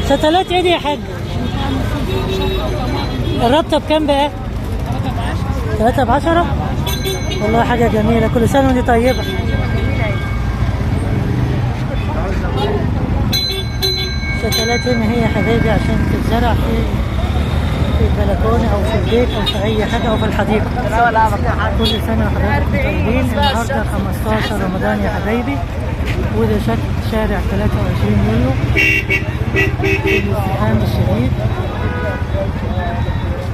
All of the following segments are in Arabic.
شتلات ايه دي يا حاج؟ الربطة بكام بقى؟ 3 ب10. والله حاجة جميلة، كل سنة وانت طيبة. شتلات هنا هي يا حبايبي عشان تتزرع في البلكونة أو في البيت أو في أي حاجة أو في الحديقة. كل سنة وحضراتكم طيبين. النهاردة 15 رمضان يا حبايبي، وده شكل شارع 23 يوليو في الازدحام الشديد.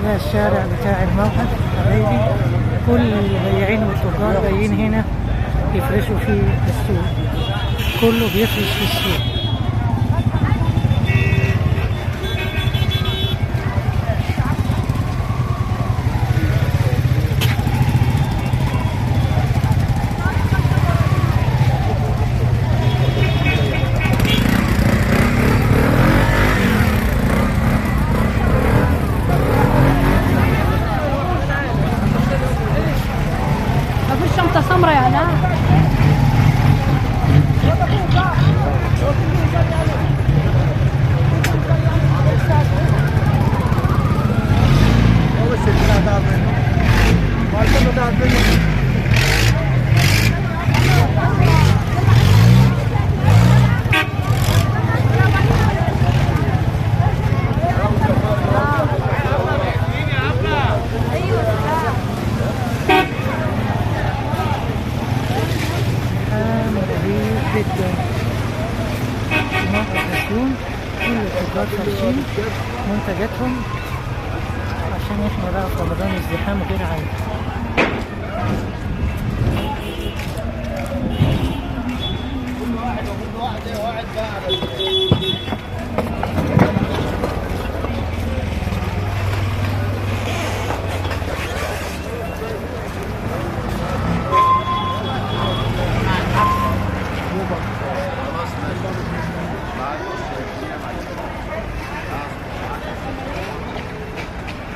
ده الشارع بتاع الموقف حبايبي، كل البياعين والتجار جايين هنا يفرشوا في السوق، كله بيفرش في السوق. سمرة يعني. جدا موقع زيتون، كل التجار فارشين منتجاتهم عشان احنا بقى في رمضان ازدحام غير عادي.